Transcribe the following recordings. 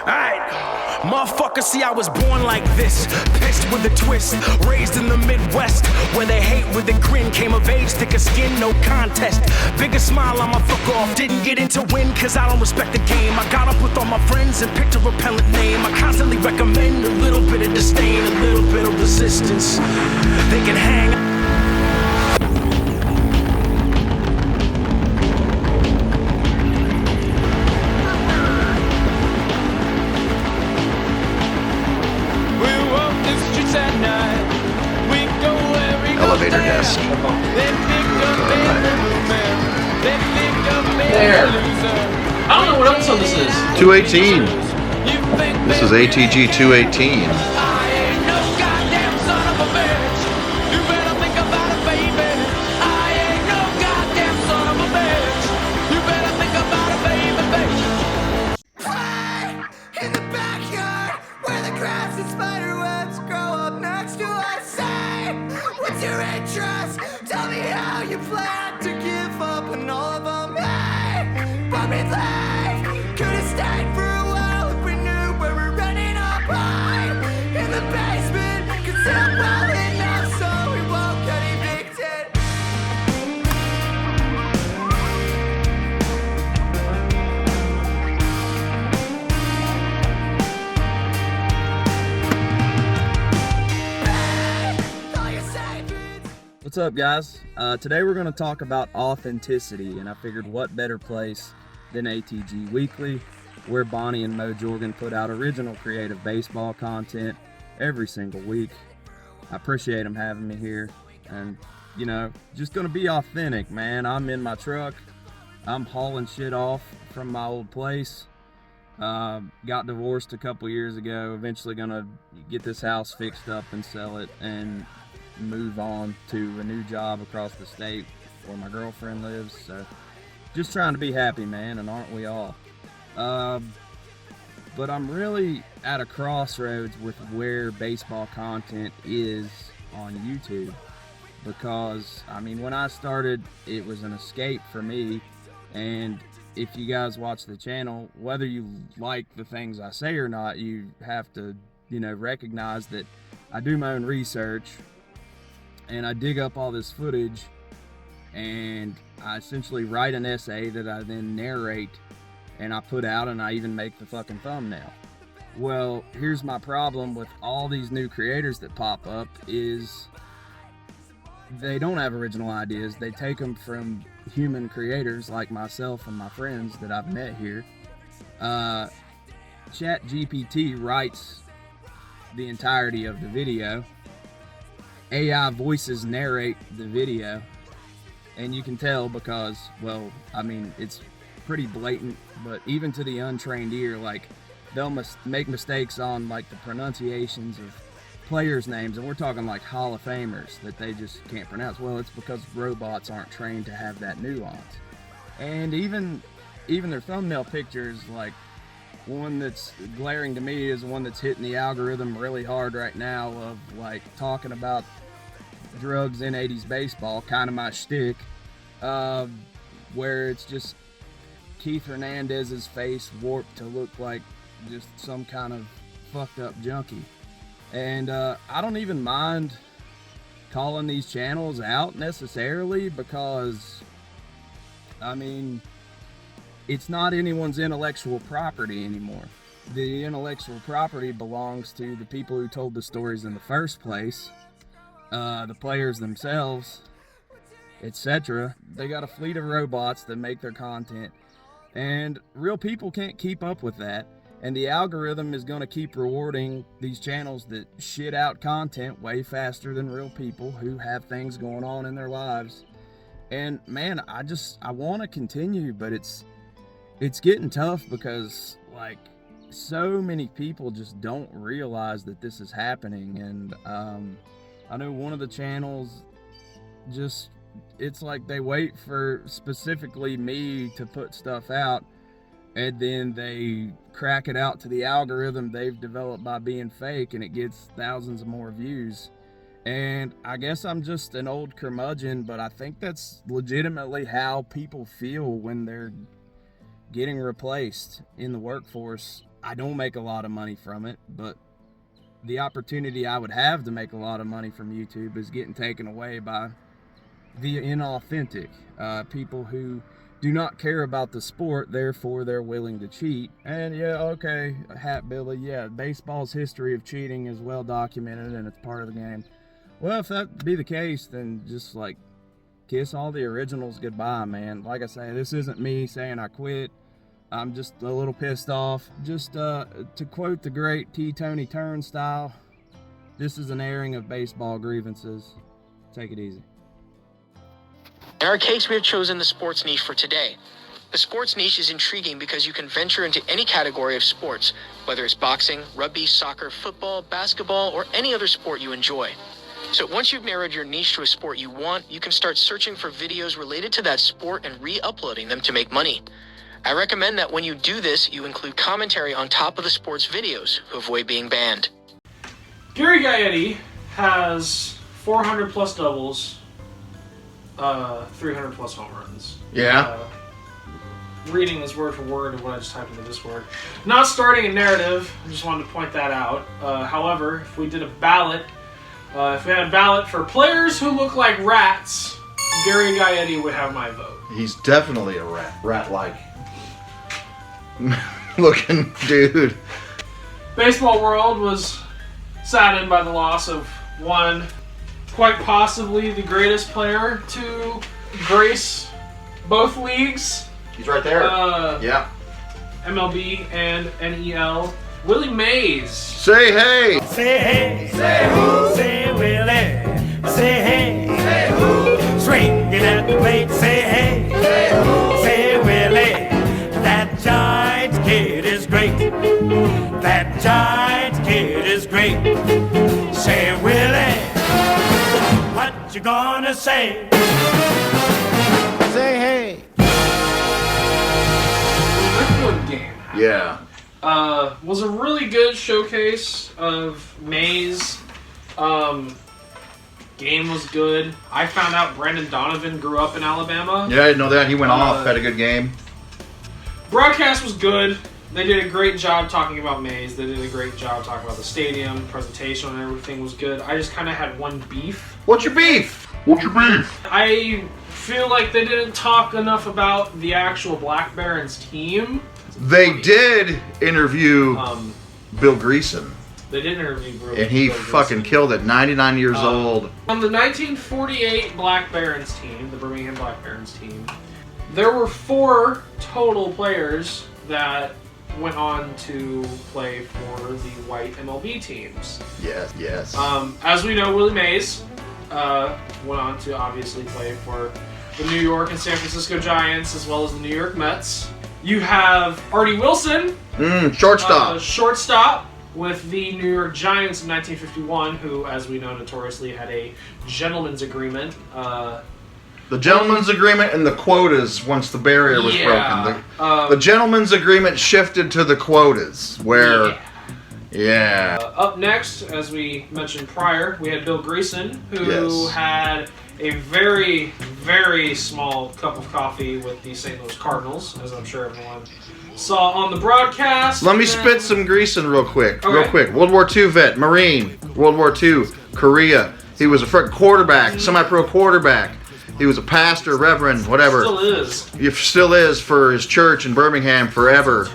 Alright, motherfucker, see I was born like this, pissed with a twist, raised in the Midwest, where they hate with a grin, came of age, thicker skin, no contest, biggest smile on my fuck off, didn't get into win, cause I don't respect the game, I got up with all my friends and picked a repellent name, I constantly recommend a little bit of disdain, a little bit of resistance, they can hang. Elevator desk. There. I don't know what episode this is. 218. This is ATG 218. In the backyard, where the grass and spider webs grow up next to us. Say, what's your interest? Tell me how you plan to give up on all of them. Hey, but we'd leave. Could have stayed for a while if we knew where we're running up high. In the basement, concealed well enough so we won't get evicted. What's up, guys? Today we're going to talk about authenticity, and I figured what better place than ATG Weekly, where Bonnie and Mo Jorgen put out original creative baseball content every single week. I appreciate them having me here, and you know, just going to be authentic, man. I'm in my truck. I'm hauling shit off from my old place. Got divorced a couple years ago. Eventually going to get this house fixed up and sell it and move on to a new job across the state where my girlfriend lives. So just trying to be happy, man, and aren't we all? But I'm really at a crossroads with where baseball content is on YouTube, because I mean, when I started, it was an escape for me. And if you guys watch the channel, whether you like the things I say or not, you have to, you know, recognize that I do my own research and I dig up all this footage and I essentially write an essay that I then narrate and I put out, and I even make the fucking thumbnail. Well, here's my problem with all these new creators that pop up is they don't have original ideas. They take them from human creators like myself and my friends that I've met here. ChatGPT writes the entirety of the video. AI voices narrate the video, and you can tell because, well, I mean, it's pretty blatant, but even to the untrained ear, like, they'll make mistakes on, like, the pronunciations of players' names, and we're talking, like, Hall of Famers that they just can't pronounce. Well, it's because robots aren't trained to have that nuance. And even their thumbnail pictures, like, one that's glaring to me is one that's hitting the algorithm really hard right now of, like, talking about drugs in 80s baseball, kind of my shtick, where it's just Keith Hernandez's face warped to look like just some kind of fucked up junkie. And I don't even mind calling these channels out necessarily, because I mean, it's not anyone's intellectual property anymore. The intellectual property belongs to the people who told the stories in the first place, the players themselves, etc. They got a fleet of robots that make their content, and real people can't keep up with that. And the algorithm is going to keep rewarding these channels that shit out content way faster than real people who have things going on in their lives. And man, I want to continue, but it's getting tough because, like, so many people just don't realize that this is happening. And I know one of the channels just, it's like they wait for specifically me to put stuff out, and then they crack it out to the algorithm they've developed by being fake, and it gets thousands of more views. And I guess I'm just an old curmudgeon, but I think that's legitimately how people feel when they're getting replaced in the workforce I don't make a lot of money from it, but the opportunity I would have to make a lot of money from YouTube is getting taken away by the inauthentic people who do not care about the sport, therefore they're willing to cheat. And yeah, okay, Hat Billy, yeah, baseball's history of cheating is well documented and it's part of the game. Well, if that be the case, then just like kiss all the originals goodbye, man. Like I say, this isn't me saying I quit. I'm just a little pissed off. Just to quote the great T. Tony Turnstile, this is an airing of baseball grievances. Take it easy. In our case, we have chosen the sports niche for today. The sports niche is intriguing because you can venture into any category of sports, whether it's boxing, rugby, soccer, football, basketball, or any other sport you enjoy. So once you've narrowed your niche to a sport you want, you can start searching for videos related to that sport and re-uploading them to make money. I recommend that when you do this, you include commentary on top of the sports videos to avoid being banned. Gary Gaetti has 400 plus doubles, 300 plus home runs. Yeah. Reading this word for word of what I just typed into Discord. Not starting a narrative, I just wanted to point that out. However, if we did a ballot, if we had a ballot for players who look like rats, Gary Gaetti would have my vote. He's definitely a rat-like looking dude. Baseball world was saddened by the loss of one, quite possibly the greatest player to grace both leagues. He's right there. Yeah. MLB and NEL. Willie Mays. Say hey. Say hey, say who, say Willie, say hey, say who, swinging at the plate, say hey, say who, say Willie, that Giants kid is great, that Giants kid is great, say Willie, what you gonna say? Say hey. The Rickwood game. Yeah. Was a really good showcase of Mays. Game was good. I found out Brandon Donovan grew up in Alabama. Yeah, I didn't know that. He went off, had a good game. Broadcast was good. They did a great job talking about Mays. They did a great job talking about the stadium, presentation, and everything was good. I just kind of had one beef. What's your beef? What's your beef? I feel like they didn't talk enough about the actual Black Barons team. They did interview Bill Greason. They did interview Bill And he Bill fucking Greason. killed it, 99 years old. On the 1948 Black Barons team, the Birmingham Black Barons team, there were 4 total players that went on to play for the white MLB teams. Yes, yes. As we know, Willie Mays went on to obviously play for the New York and San Francisco Giants as well as the New York Mets. You have Artie Wilson, Shortstop. Shortstop with the New York Giants in 1951, who, as we know, notoriously had a gentleman's agreement. The gentleman's agreement and the quotas once the barrier was broken. The gentleman's agreement shifted to the quotas, where... Yeah. Up next, as we mentioned prior, we had Bill Greason, who had a very, very small cup of coffee with the St. Louis Cardinals, as I'm sure everyone saw on the broadcast. Let me spit some Greason real quick. Okay. Real quick. World War II vet, Marine. World War II, Korea. He was a quarterback, semi-pro quarterback. He was a pastor, reverend, whatever. Still is. He still is for his church in Birmingham forever.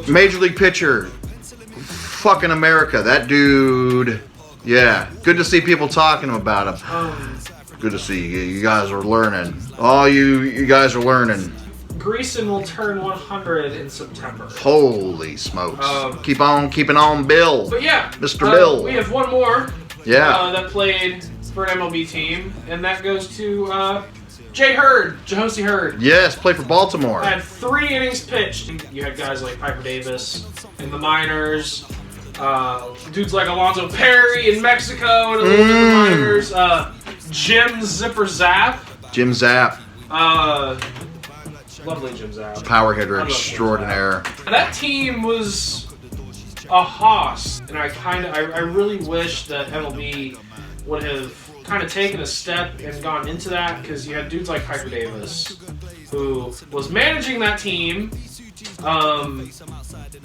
Major league pitcher. Fucking America. That dude. Yeah. Good to see people talking about him. Good to see you guys are learning. All you guys are learning. Greason will turn 100 in September. Holy smokes. Keep on keeping on, Bill. But yeah. Mr. Bill. We have one more. Yeah. That played for an MLB team, and that goes to Jay Hurd, Jahosey Hurd. Yes, played for Baltimore. Had 3 innings pitched. You had guys like Piper Davis in the minors, dudes like Alonzo Perry in Mexico in the minors, Jim Zipper Zapp. Jim Zapp. Lovely Jim Zapp. Power hitter I love Jim extraordinaire. Zapp. That team was a hoss, and I really wish that MLB would have kind of taken a step and gone into that, because you had dudes like Piper Davis, who was managing that team,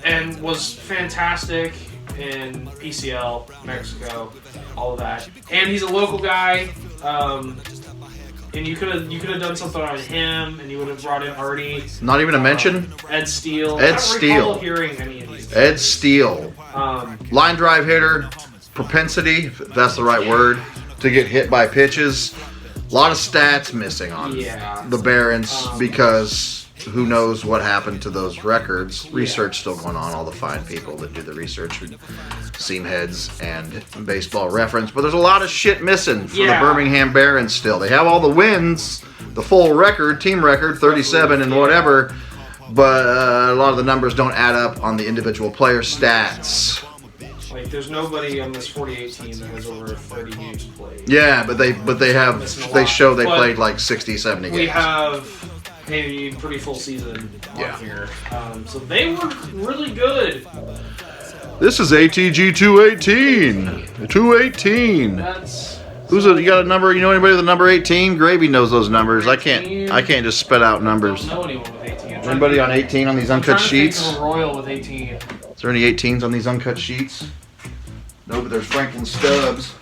and was fantastic in PCL, Mexico, all of that. And he's a local guy. And you could have done something on him, and you would have brought in Artie. Not even a mention. Ed Steele. Ed I don't Steele. recall hearing any of these. Ed Steele. Um, Line drive hitter, propensity, if that's the right word, to get hit by pitches. A lot of stats missing on the Barons because who knows what happened to those records. Research still going on, all the fine people that do the research, Seam Heads and Baseball Reference. But there's a lot of shit missing for the Birmingham Barons still. They have all the wins, the full record, team record, 37 and whatever, but a lot of the numbers don't add up on the individual player stats. Like, there's nobody on this 48 team that has over 30 games played. Yeah, but they show they played like 60, 70 games. We have a pretty full season on here. So they were really good. This is ATG 218. 218. That's... You got a number? You know anybody with a number 18? Gravy knows those numbers. I can't just spit out numbers. I don't know anyone with 18. Anybody on 18 on these uncut sheets? Think of a Royal with 18. Is there any 18s on these uncut sheets? No, but there's Franklin Stubbs.